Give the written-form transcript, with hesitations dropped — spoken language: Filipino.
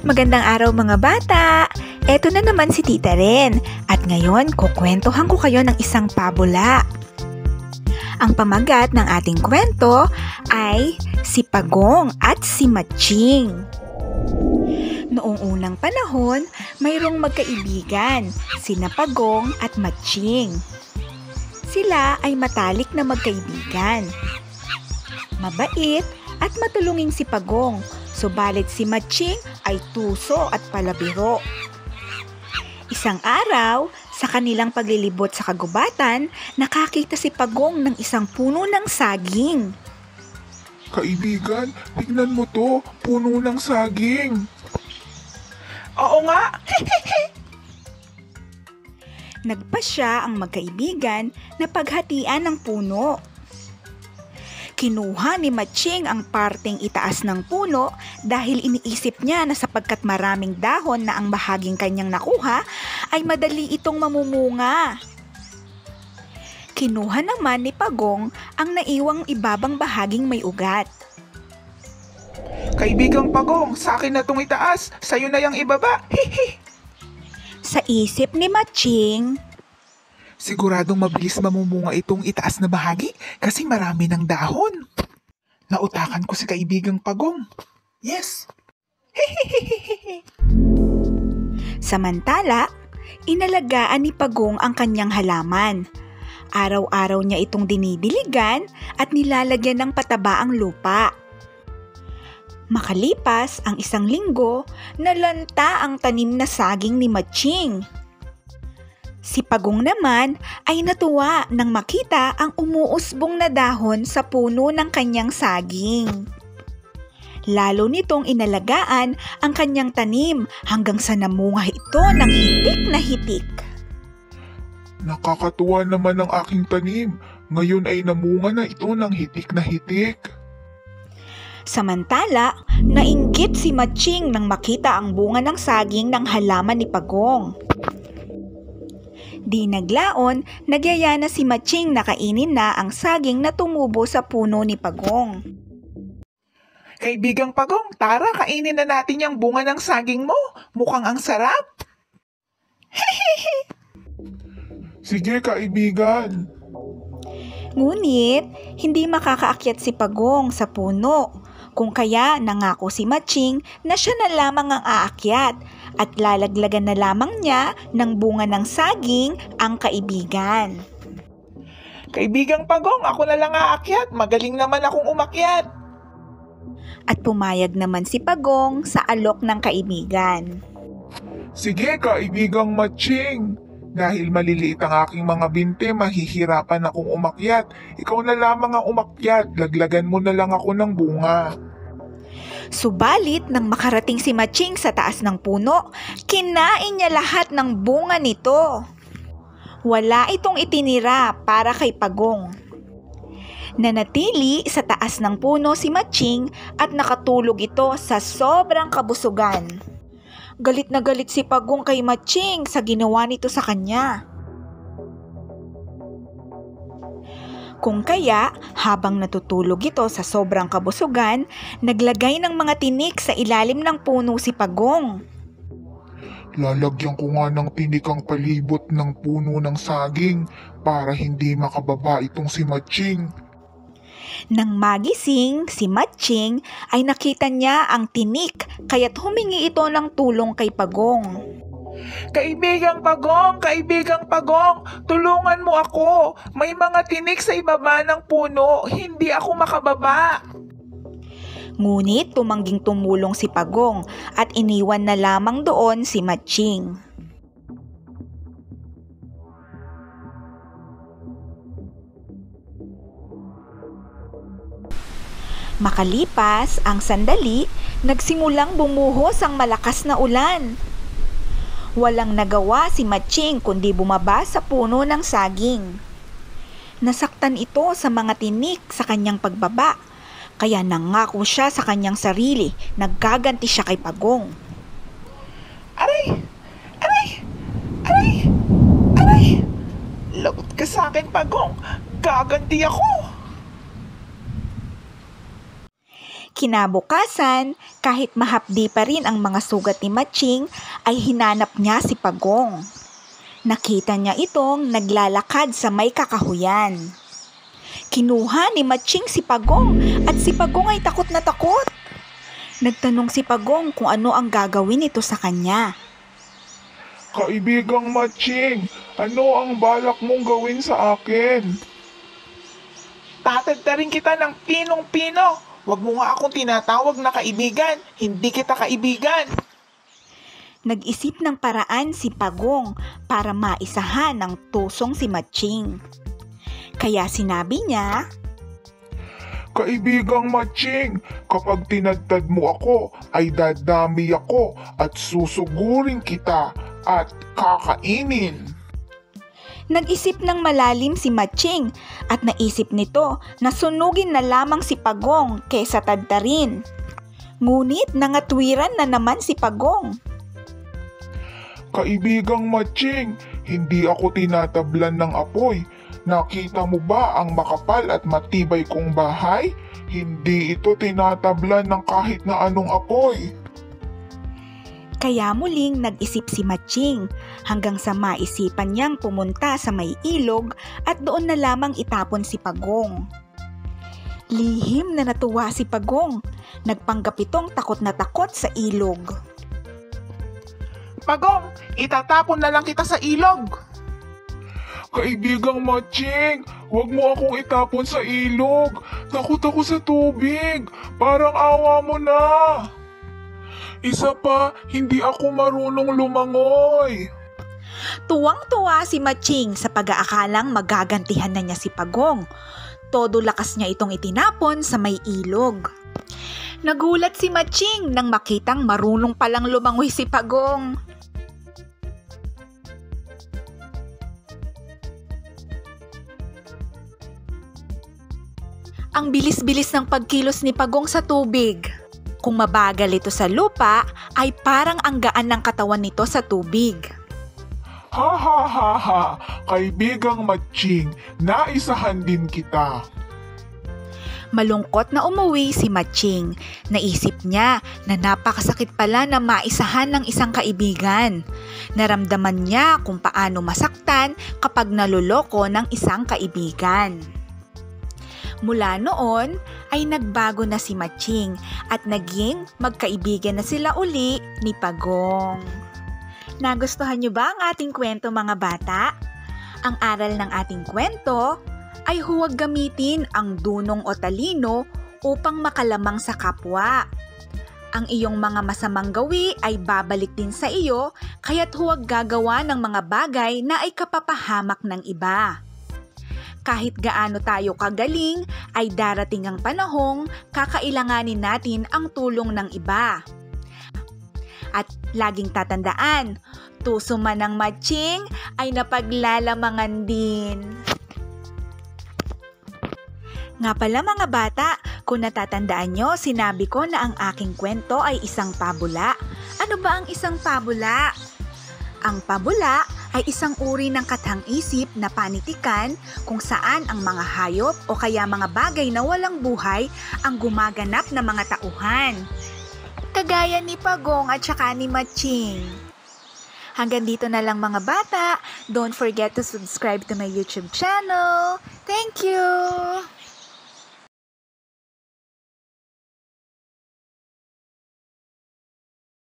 Magandang araw mga bata! Eto na naman si Tita Ren at ngayon kukwentuhan ko kayo ng isang pabula. Ang pamagat ng ating kwento ay si Pagong at si Matching. Noong unang panahon, mayroong magkaibigan, sina Pagong at Matching. Sila ay matalik na magkaibigan. Mabait at matulungin si Pagong, subalit si Matching ay tuso at palabiro. Isang araw, sa kanilang paglilibot sa kagubatan, nakakita si Pagong ng isang puno ng saging. Kaibigan, tignan mo to, puno ng saging. Oo nga. Nagpasya ang magkaibigan na paghatian ng puno. Kinuha ni Matching ang parteng itaas ng puno dahil iniisip niya na sapagkat maraming dahon na ang bahaging kanyang nakuha ay madali itong mamumunga. Kinuha naman ni Pagong ang naiwang ibabang bahaging may ugat. Kaibigang Pagong, sa akin na itong itaas, sa'yo na yung ibaba. Sa isip ni Matching, Siguradong mabilis mamumunga itong itaas na bahagi kasi marami ng dahon. Nautakan ko si kaibigang Pagong. Yes! Samantala, inalagaan ni Pagong ang kanyang halaman. Araw-araw niya itong dinidiligan at nilalagyan ng pataba ang lupa. Makalipas ang isang linggo, nalanta ang tanim na saging ni Matching. Si Pagong naman ay natuwa nang makita ang umuusbong na dahon sa puno ng kanyang saging. Lalo nitong inalagaan ang kanyang tanim hanggang sa namunga ito ng hitik na hitik. Nakakatuwa naman ang aking tanim. Ngayon ay namunga na ito ng hitik na hitik. Samantala, nainggit si Matching nang makita ang bunga ng saging ng halaman ni Pagong. Di naglaon, nagyaya na si Matching na kainin na ang saging na tumubo sa puno ni Pagong. Kaibigang Pagong, tara kainin na natin yung bunga ng saging mo. Mukhang ang sarap. Sige kaibigan. Ngunit, hindi makakaakyat si Pagong sa puno. Kung kaya nangako si Matching na siya na lamang ang aakyat at lalaglagan na lamang niya ng bunga ng saging ang kaibigan. Kaibigang Pagong, ako na lang aakyat. Magaling naman akong umakyat. At pumayag naman si Pagong sa alok ng kaibigan. Sige kaibigang Matching. Dahil maliliit ang aking mga binte, mahihirapan akong umakyat. Ikaw na lamang ang umakyat. Laglagan mo na lang ako ng bunga. Subalit nang makarating si Matching sa taas ng puno, kinain niya lahat ng bunga nito. Wala itong itinira para kay Pagong. Nanatili sa taas ng puno si Matching at nakatulog ito sa sobrang kabusugan. Galit na galit si Pagong kay Matching sa ginawa nito sa kanya. Kung kaya, habang natutulog ito sa sobrang kabusugan, naglagay ng mga tinik sa ilalim ng puno si Pagong. Lalagyan ko nga ng tinik ang palibot ng puno ng saging para hindi makababa itong si Matching. Nang magising, si Matching ay nakita niya ang tinik kaya't humingi ito ng tulong kay Pagong. Kaibigang Pagong, tulungan mo ako. May mga tinik sa ibaba ng puno. Hindi ako makababa. Ngunit tumangging tumulong si Pagong at iniwan na lamang doon si Matching. Makalipas ang sandali, nagsimulang bumuhos ang malakas na ulan. Walang nagawa si Matching kundi bumaba sa puno ng saging. Nasaktan ito sa mga tinik sa kanyang pagbaba, kaya nangako siya sa kanyang sarili, naggaganti siya kay Pagong. Aray! Aray! Aray! Aray! Lagot ka sa akin, Pagong. Gaganti ako. Kinabukasan, kahit mahapdi pa rin ang mga sugat ni Matching, ay hinanap niya si Pagong. Nakita niya itong naglalakad sa may kakahuyan. Kinuha ni Matching si Pagong at si Pagong ay takot na takot. Nagtanong si Pagong kung ano ang gagawin nito sa kanya. Kaibigang Matching, ano ang balak mong gawin sa akin? Tatagdarin kita ng pinong-pino. Huwag mo nga akong tinatawag na kaibigan. Hindi kita kaibigan. Nag-isip ng paraan si Pagong para maisahan ng tusong si Matching. Kaya sinabi niya, Kaibigang Matching, kapag tinadtad mo ako, ay dadami ako at susugurin kita at kakainin. Nag-isip ng malalim si Matching at naisip nito na sunugin na lamang si Pagong kaysa tadtarin. Ngunit nangatwiran na naman si Pagong. Kaibigang Matching, hindi ako tinatablan ng apoy. Nakita mo ba ang makapal at matibay kong bahay? Hindi ito tinatablan ng kahit na anong apoy. Kaya muling nag-isip si Matching hanggang sa maisipan niyang pumunta sa may ilog at doon na lamang itapon si Pagong. Lihim na natuwa si Pagong. Nagpanggap itong takot na takot sa ilog. Pagong, itatapon na lang kita sa ilog. Kaibigang Matching, huwag mo akong itapon sa ilog. Takot ako sa tubig. Parang awa mo na. Isa pa, hindi ako marunong lumangoy. Tuwang-tuwa si Matching sa pag-aakalang magagantihan na niya si Pagong. Todo lakas niya itong itinapon sa may ilog. Nagulat si Matching nang makitang marunong palang lumangoy si Pagong. Ang bilis-bilis ng pagkilos ni Pagong sa tubig. Kung mabagal ito sa lupa, ay parang ang gaan ng katawan nito sa tubig. Ha ha ha ha, kaibigang Matching, naisahan din kita. Malungkot na umuwi si Matching. Naisip niya na napakasakit pala na maisahan ng isang kaibigan. Naramdaman niya kung paano masaktan kapag naluloko ng isang kaibigan. Mula noon ay nagbago na si Matching at naging magkaibigan na sila uli ni Pagong. Nagustuhan niyo ba ang ating kwento, mga bata? Ang aral ng ating kwento ay huwag gamitin ang dunong o talino upang makalamang sa kapwa. Ang iyong mga masamang gawi ay babalik din sa iyo, kaya't huwag gagawa ng mga bagay na ay kapapahamak ng iba. Kahit gaano tayo kagaling, ay darating ang panahong kakailanganin natin ang tulong ng iba. At laging tatandaan, tuso man ng Matching ay napaglalamangan din. Nga pala, mga bata, kung natatandaan nyo, sinabi ko na ang aking kwento ay isang pabula. Ano ba ang isang pabula? Ang pabula ay isang uri ng kathang-isip na panitikan kung saan ang mga hayop o kaya mga bagay na walang buhay ang gumaganap na mga tauhan. Kagaya ni Pagong at saka ni Matching. Hanggang dito na lang, mga bata. Don't forget to subscribe to my YouTube channel. Thank you!